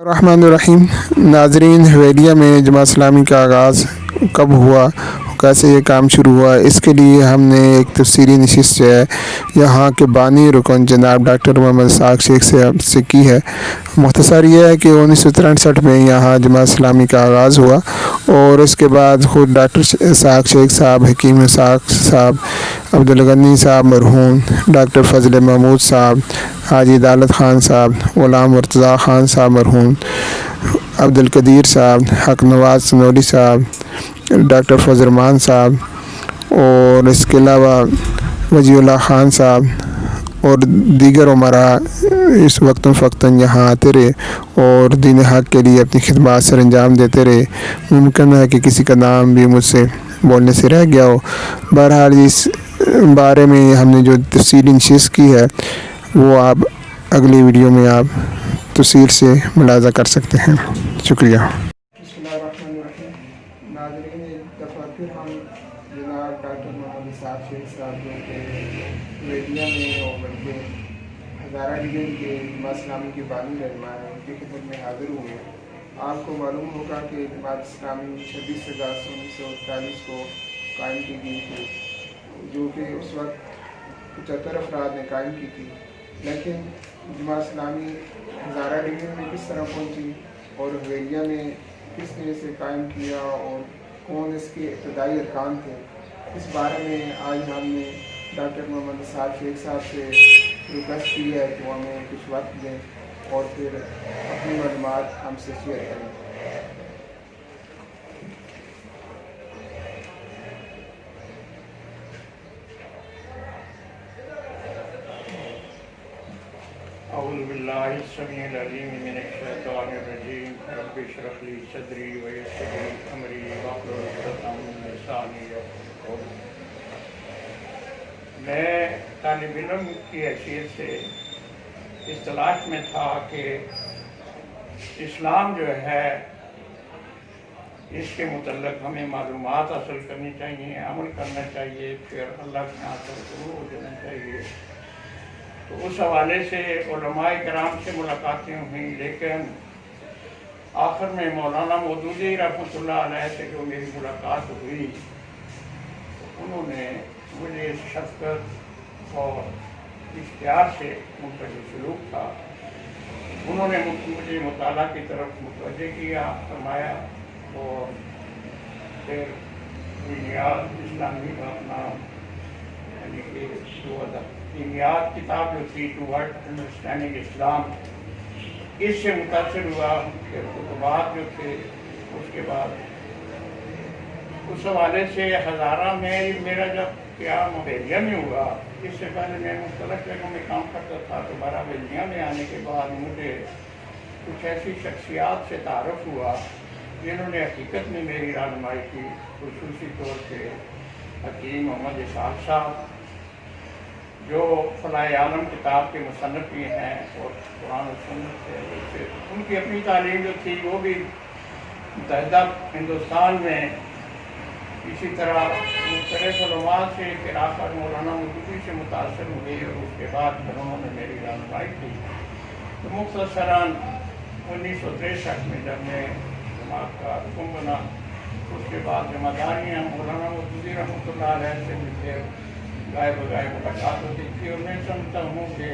الرحمن الرحیم ناظرین، حویلیہ میں جماعت اسلامی کا آغاز کب ہوا، کیسے یہ کام شروع ہوا، اس کے لیے ہم نے ایک تفصیلی نشست جو ہے یہاں کے بانی رکن جناب ڈاکٹر محمد اسحاق شیخ سے کی ہے۔ مختصر یہ ہے کہ 1963 میں یہاں جماعت اسلامی کا آغاز ہوا اور اس کے بعد خود ڈاکٹر اسحاق شیخ صاحب، حکیم اسحاق صاحب، عبدالغنی صاحب مرحوم، ڈاکٹر فضل محمود صاحب، حاجی عدالت خان صاحب، غلام مرتضیٰ خان صاحب مرحوم، عبدالقدیر صاحب، حق نواز سنوری صاحب، ڈاکٹر فضل الرحمان صاحب اور اس کے علاوہ وجی اللہ خان صاحب اور دیگر عمرا اس وقتاً فوقتاً یہاں آتے رہے اور دین حق کے لیے اپنی خدمات سر انجام دیتے رہے۔ ممکن ہے کہ کسی کا نام بھی مجھ سے بولنے سے رہ گیا ہو۔ بہرحال اس بارے میں ہم نے جو تفصیلی نشست کی ہے وہ آپ اگلی ویڈیو میں آپ تفصیل سے ملاحظہ کر سکتے ہیں۔ شکریہ۔ بسم اللہ الرحمن الرحیم۔ ناظرین، ایک دفعہ پھر ہم جناب ڈاکٹر محمد اسحاق شیخ صاحب جو کہ حویلیہ میں اور بلکہ ہزارہ ڈویژن کے جماعت اسلامی کے بانی رہنما ہیں، ان کی خدمت میں حاضر ہوئے ہیں۔ آپ کو معلوم ہوگا کہ جماعت اسلامی 26 اگست 1948 کو قائم کی گئی تھی، جو کہ اس وقت 75 افراد نے قائم کی تھی، لیکن جماعت اسلامی ہزارہ ڈویژن میں کس طرح پہنچی اور حویلیہ میں کس نے اسے قائم کیا اور کون اس کے ابتدائی ارکان تھے، اس بارے میں آج ہم نے ڈاکٹر محمد اسحاق شیخ صاحب سے ریکویسٹ کی ہے کہ وہ ہمیں کچھ وقت دیں اور پھر اپنی معلومات ہم سے شیئر کریں۔ اعوذ باللہ السمیع العلیم من الشیطان الرجیم، رب اشرح لی صدری ویسر لی امری واحلل عقدۃ من لسانی یفقہوا قولی۔ میں طالب علم کی حیثیت سے اس تلاش میں تھا کہ اسلام جو ہے اس کے متعلق ہمیں معلومات حاصل کرنی چاہیے، عمل کرنا چاہیے، پھر اللہ کے یہاں سے شروع ہو جانا چاہیے۔ تو اس حوالے سے علماء کرام سے ملاقاتیں ہوئیں، لیکن آخر میں مولانا مودودی رحمۃ اللہ علیہ سے جو میری ملاقات ہوئی، انہوں نے مجھے اس شفقت اور اختیار سے ان کا جو سلوک تھا، انہوں نے مجھے مطالعہ کی طرف متوجہ کیا، فرمایا، اور پھر بنیاد اسلامی کا نام یعنی کہ بنیاد کتاب جو تھی ٹوورڈ انڈرسٹینڈنگ اسلام، اس سے متاثر ہوا۔ پھر خطبات جو تھے اس کے بعد اس حوالے سے ہزارہ میں میرا جب قیام حویلیہ میں ہوا، اس سے پہلے میں مختلف جگہوں میں کام کرتا تھا۔ دوبارہ حویلیہ میں آنے کے بعد مجھے کچھ ایسی شخصیات سے تعارف ہوا جنہوں نے حقیقت میں میری رہنمائی کی، خصوصی طور پہ حکیم محمد اسحاق صاحب جو فلاح عالم کتاب کے مصنف بھی ہیں اور قرآن و سنت سے ان کی اپنی تعلیم جو تھی وہ بھی متحدہ ہندوستان میں اسی طرح مختلف علماء سے، پھر آخر مولانا مودودی سے متاثر ہوئی اور اس کے بعد پھر انہوں نے میری رہنمائی کی۔ تو مختصراً 1963 میں جب میں جماعت کا رکن بنا، اس کے بعد جمع داریاں مولانا مودودی رحمۃ اللہ علیہ سے مجھے گائے بگائے ملاقات ہوتی تھی، اور میں سمجھتا ہوں کہ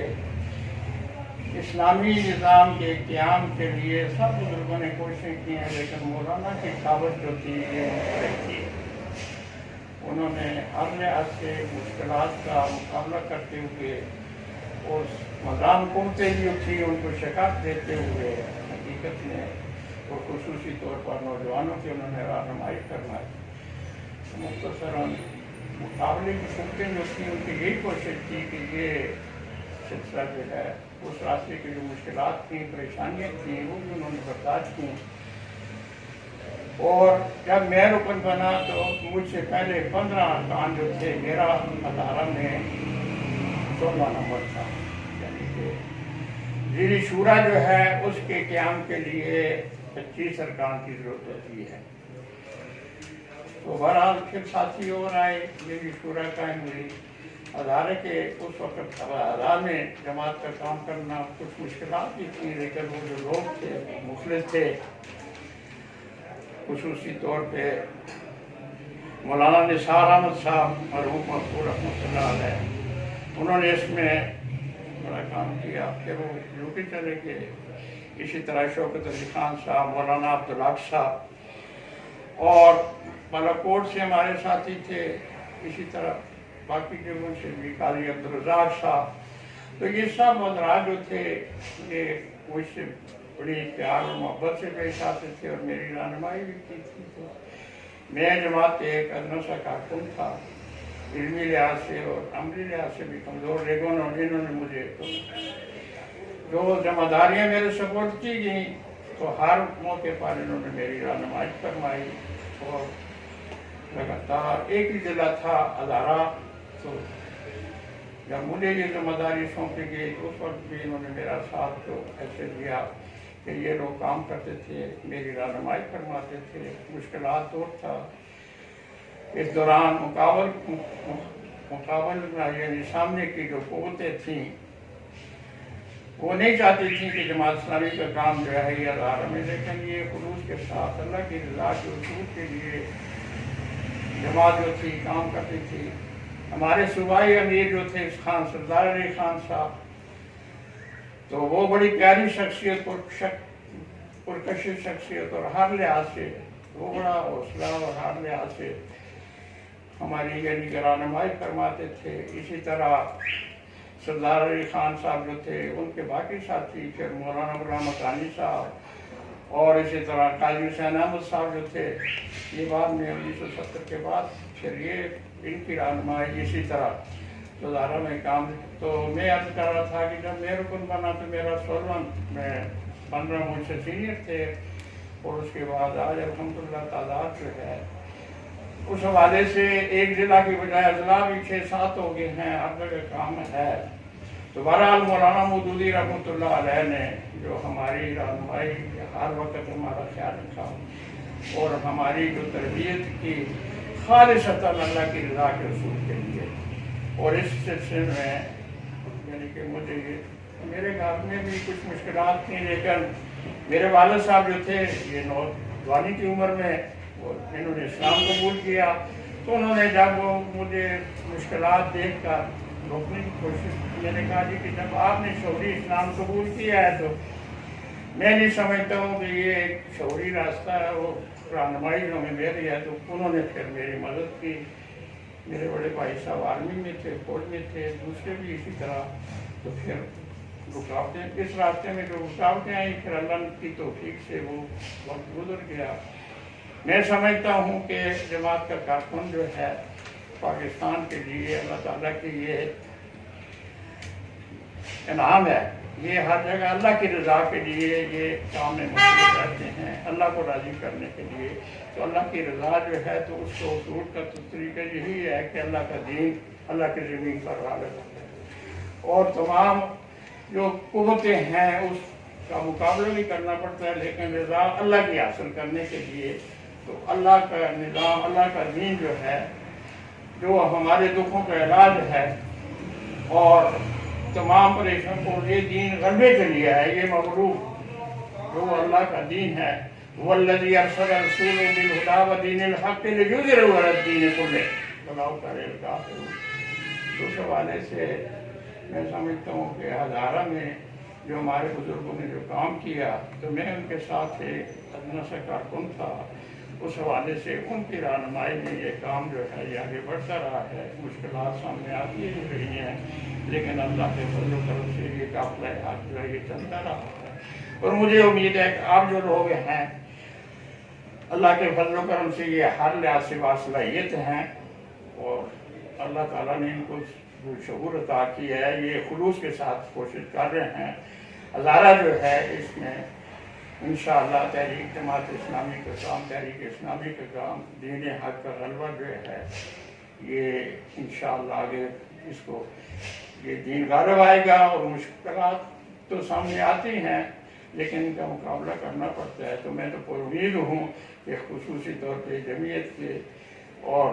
اسلامی نظام کے قیام کے لیے سب بزرگوں نے کوششیں کی ہیں، لیکن مولانا کی کاوش جو تھی یہ مختلف تھی۔ انہوں نے ہر لحاظ سے مشکلات کا مقابلہ کرتے ہوئے اس مقام قوتیں جو تھی ان کو شکست دیتے ہوئے حقیقت میں اور خصوصی طور پر نوجوانوں کی انہوں نے رہنمائی کرنا ہے۔ مختصراً مقابلے کی قوتیں جو تھیں ان کی یہی کوشش تھی کہ یہ سلسلہ جو ہے اس راستے کی جو مشکلات تھیں، پریشانیاں تھیں، وہ بھی انہوں نے برداشت کی۔ اور جب میں رکن بنا تو مجھ سے پہلے 15 ارکان جو تھے، میرا ہزارہ میں 16 نمبر تھا، یعنی کہ زیر شورا جو ہے اس کے قیام کے لیے 25 ارکان کی ضرورت ہوتی ہے۔ تو بہرحال پھر ساتھی اور آئے، میری شورا قائم ہوئی۔ ادارے کے اس وقت ادارے میں جماعت کا کام کرنا کچھ مشکلات بھی تھیں، لیکن وہ جو لوگ تھے مخلص تھے، خصوصی طور پہ مولانا نثار احمد صاحب مرحوم مقبول رحمۃ اللہ علیہ، انہوں نے اس میں بڑا کام کیا۔ پھر وہ یو پی چلے گئے، اسی طرح شوکت علی خان صاحب، مولانا عبدالحق صاحب، اور بالاکوٹ سے ہمارے ساتھی تھے، اسی طرح باقی جگہوں سے بھی قاضی عبدالرزاق صاحب۔ تو یہ سب حضرات جو تھے یہ مجھ سے بڑی پیار اور محبت سے پیش آتے تھے اور میری رہنمائی بھی کی تھی۔ تو میں جماعت کے ایک ادنا سا کارکن تھا، علمی لحاظ سے اور عملی لحاظ سے بھی کمزور، لیکن انہوں نے مجھے تو جو ذمہ داریاں میرے سپورٹ کی گئیں تو ہر موقع پر انہوں نے میری رہنمائی فرمائی، اور لگاتار ایک ہی ضلع تھا ادارہ، تو جب مجھے یہ ذمہ داری سونپی گئی تو اس وقت بھی انہوں نے میرا ساتھ تو ایسے دیا کہ یہ لوگ کام کرتے تھے، میری رہنمائی فرماتے تھے، مشکلات دور تھا۔ اس دوران مقابل یعنی سامنے کی جو قوتیں تھیں وہ نہیں چاہتی تھیں کہ جماعت اسلامی کا کام جو ہے یہ ادارہ میں، لیکن یہ خلوص کے ساتھ اللہ کی رضا کے اصول کے لیے جماعت جو تھی کام کرتی تھی۔ ہمارے صوبائی امیر جو تھے خان سردار علی خان صاحب، تو وہ بڑی پیاری شخصیت، پرکشش شخصیت، اور ہر لحاظ سے وہ بڑا حوصلہ اور ہر لحاظ سے ہماری یعنی رہنمائی فرماتے تھے۔ اسی طرح سردار علی خان صاحب جو تھے ان کے باقی ساتھی، پھر مولانا غلام حقانی صاحب، اور اسی طرح قاضی حسین احمد صاحب جو تھے، یہ بعد میں 1970 کے بعد پھر یہ ان کی رہنمائی اسی طرح ادارہ میں کام۔ تو میں عرض کر رہا تھا کہ جب میں رکن بنا تو میرا 16 میں 15 مجھ سے سینئر تھے، اور اس کے بعد آج الحمدللہ تعداد جو ہے اس حوالے سے ایک ضلع کی بجائے اضلاع بھی 6-7 ہو گئے ہیں، ہر جگہ کام ہے۔ تو بہرحال مولانا مودودی رحمۃ اللہ علیہ نے جو ہماری رہنمائی ہر وقت ہمارا خیال رکھا اور ہماری جو تربیت کی خالصتاً اللہ کی رضا کے اصول کے لیے، اور اس سلسلے میں یعنی کہ مجھے میرے گھر میں بھی کچھ مشکلات تھیں، لیکن میرے والد صاحب جو تھے یہ نوجوانی کی عمر میں انہوں نے اسلام قبول کیا، تو انہوں نے جب وہ مجھے مشکلات دیکھ کر روکنے کی کوشش کی، میں نے کہا جی کہ جب آپ نے شعوری اسلام قبول کیا ہے تو میں نہیں سمجھتا ہوں کہ یہ ایک شعوری راستہ ہے، وہ رہنمائی ہمیں میری ہے۔ تو انہوں نے پھر میری مدد کی، میرے بڑے بھائی صاحب آرمی میں تھے، فوج میں تھے، دوسرے بھی اسی طرح۔ تو پھر رکاوٹیں اس راستے میں جو رکاوٹیں آئیں، پھر اللہ کی توفیق سے وہ وقت گزر گیا۔ میں سمجھتا ہوں کہ جماعت کا کارکن جو ہے پاکستان کے لیے اللہ تعالیٰ کی یہ انعام ہے، یہ ہر جگہ اللہ کی رضا کے لیے یہ کام میں مصروف رہتے ہیں، اللہ کو راضی کرنے کے لیے۔ تو اللہ کی رضا جو ہے تو اس کو اصول کا طریقہ یہی ہے کہ اللہ کا دین اللہ کی زمین پر غالب ہے، اور تمام جو قوتیں ہیں اس کا مقابلہ بھی کرنا پڑتا ہے، لیکن رضا اللہ کی حاصل کرنے کے لیے تو اللہ کا نظام، اللہ کا دین جو ہے، جو ہمارے دکھوں کا علاج ہے اور تمام پریشانوں کو یہ دین غلبے کے لیے ہے، یہ مغلوب جو اللہ کا دین ہے، وَالَّذِي أَرْسَلَ رَسُولَهُ بِالْهُدَىٰ وَدِينِ الْحَقِّ لِيُظْهِرَهُ عَلَى الدِّينِ كُلِّهِ وَلَوْ كَرِهَ الْكَافِرُونَ۔ تو اس حوالے سے میں سمجھتا ہوں کہ ہزارہ میں جو ہمارے بزرگوں نے جو کام کیا تو میں ان کے ساتھ ایک ادنا سا کارکن تھا، اس حوالے سے ان کی رہنمائی میں یہ کام جو ہے یہ آگے بڑھتا رہا ہے۔ مشکلات سامنے آتی ہی رہی ہیں، لیکن اللہ کے فضل و کرم سے یہ قافلہ حق جو ہے یہ چلتا رہا ہے، اور مجھے امید ہے کہ آپ جو لوگ ہیں اللہ کے فضل و کرم سے یہ ہر لحاظ سے باصلاحیت ہیں، اور اللہ تعالیٰ نے ان کو شعور عطا کی ہے، یہ خلوص کے ساتھ کوشش کر رہے ہیں۔ ہزارہ جو ہے اس میں انشاءاللہ تحریک جماعت اسلامی کا کام، تحریک اسلامی کا کام، دین حق کا غلبہ جو ہے یہ انشاءاللہ آگے اس کو یہ دین غالب آئے گا، اور مشکلات تو سامنے آتی ہیں لیکن ان کا مقابلہ کرنا پڑتا ہے۔ تو میں تو پر امید ہوں کہ خصوصی طور پہ جمعیت کے اور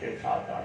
6-7-8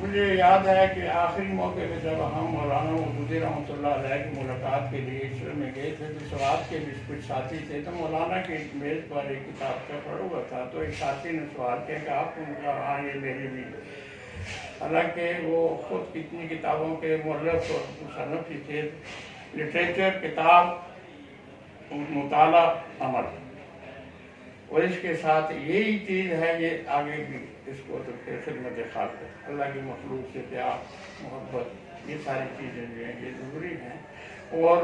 مجھے یاد ہے کہ آخری موقع پہ جب ہم مولانا مودودی رحمۃ اللہ علیہ کی ملاقات کے لیے عشر میں گئے تھے تو سوات کے بھی کچھ ساتھی تھے، تو مولانا کی میز پر ایک کتاب کا پڑھا ہوا تھا، تو ایک ساتھی نے سوال کیا کہ آپ کو ہاں یہ میری بھی، حالانکہ وہ خود کتنی کتابوں کے مؤلف اور مصنف ہی تھے، لٹریچر، کتاب، مطالعہ، عمل، اور اس کے ساتھ یہی چیز ہے، یہ آگے بھی اس کو تو پھر خدمت خالق، اللہ کی مخلوق سے پیار، محبت، یہ ساری چیزیں جو ہیں یہ ضروری ہیں، اور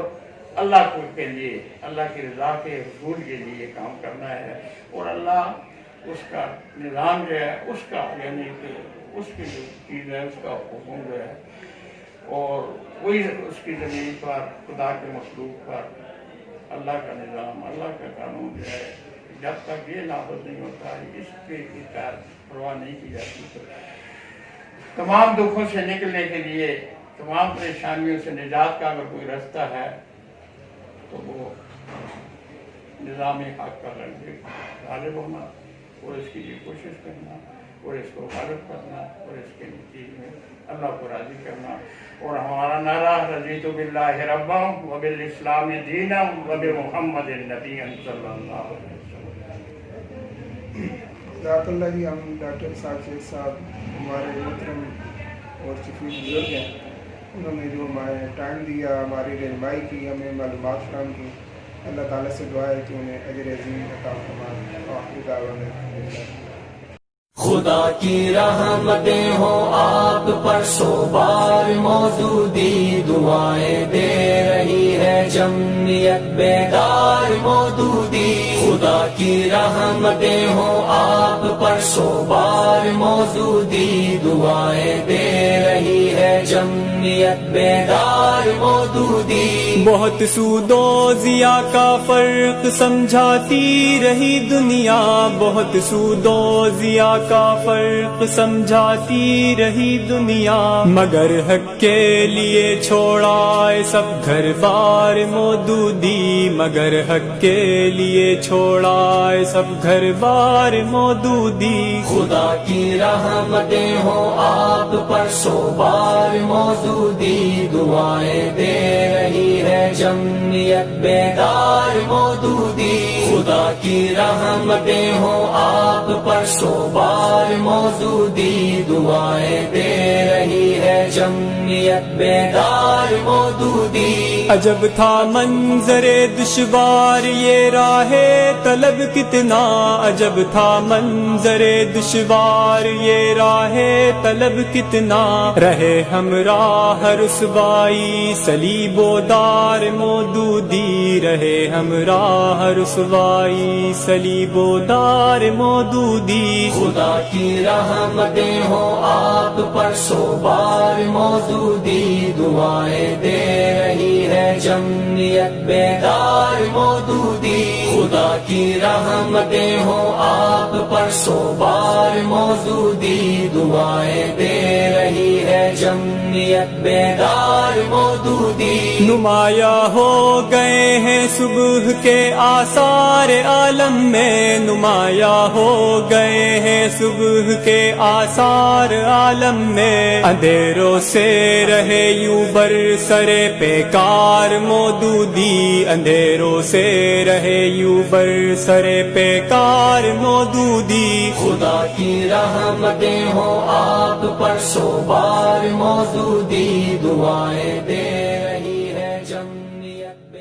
اللہ کو کے لیے، اللہ کی رضا کے حصول کے لیے کام کرنا ہے، اور اللہ اس کا نظام جو ہے اس کا، یعنی کہ اس کی جو چیز ہے اس کا حکم جو ہے، اور وہی اس کی زمین پر خدا کے مخلوق پر اللہ کا نظام، اللہ کا قانون جو ہے جب تک یہ نافذ نہیں ہوتا اس کی پرواہ نہیں کی جاتی، تو تمام دکھوں سے نکلنے کے لیے، تمام پریشانیوں سے نجات کا اگر کوئی رستہ ہے تو وہ نظام حق کا غالب ہونا، اور اس کے لیے کوشش کرنا، اور اس کو غالب کرنا، اور اس کے نتیجے میں اللہ کو راضی کرنا، اور ہمارا نعرہ رضیت باللہ ربا وبالاسلام دینا وبمحمد النبی صلی اللہ علیہ وسلم۔ جزاک اللہ جی، ہم ڈاکٹر شیخ صاحب ہمارے محترم اور شفیع بزرگ ہیں، انہوں نے جو ہمیں ٹائم دیا، ہماری رہنمائی کی، ہمیں معلومات فراہم کی، اللہ تعالیٰ سے دعا ہے کہ انہیں اجر عظیم عطا فرمائے۔ آخری دعوانا الحمدللہ۔ خدا کی رحمتیں ہوں آپ پر سو بار مودودی، دعائیں دے رہی ہے جمعیت بیدار مودودی، خدا کی رحمتیں ہوں آپ پر سو بار مودودی، دعائیں دے رہی ہے جمعیت بیدار مودودی، بہت سود و ضیاء کا فرق سمجھاتی رہی دنیا، بہت سود و ضیاء کا فرق سمجھاتی رہی دنیا، مگر حق کے لیے چھوڑا سب گھر بار مودودی، مگر حق کے لیے چھوڑا سب گھر بار مودودی، خدا کی رحمتیں ہوں آپ پر سو بار مودودی، دعائیں دے رہی ہے جمعیت بیدار مودودی، خدا کی رحمتیں ہوں آپ پر سو بار مودودی، دعائیں دے رہی ہے جمعیت بیدار مودودی، عجب تھا منظر دشوار یہ راہ طلب کتنا، عجب تھا منظر دشوار یہ راہ طلب کتنا، رہے ہمراہ رسوائی صلیب و دار مودودی، رہے ہمراہ رسوائی صلیب و دار مودودی، خدا کی رحمتیں ہوں آپ پر سو بار مودودی، دعائیں دے رہی ہے جمعیت بیدار مودودی، خدا کی رحمتیں ہوں آپ پر سو بار مودودی، دعائیں دے رہی ہے جمعیت بیدار مودودی، نمایاں ہو گئے ہیں صبح کے آثار عالم میں، نمایاں ہو گئے ہیں صبح کے آثار عالم میں، اندھیروں سے رہے یوں بر سر پیکار مودودی، اندھیروں سے رہے یوں بر سر پیکار مودودی، خدا کی رحمتیں ہوں آپ پر سو بار مودودی، دعائیں دے رہی ہے جمعیت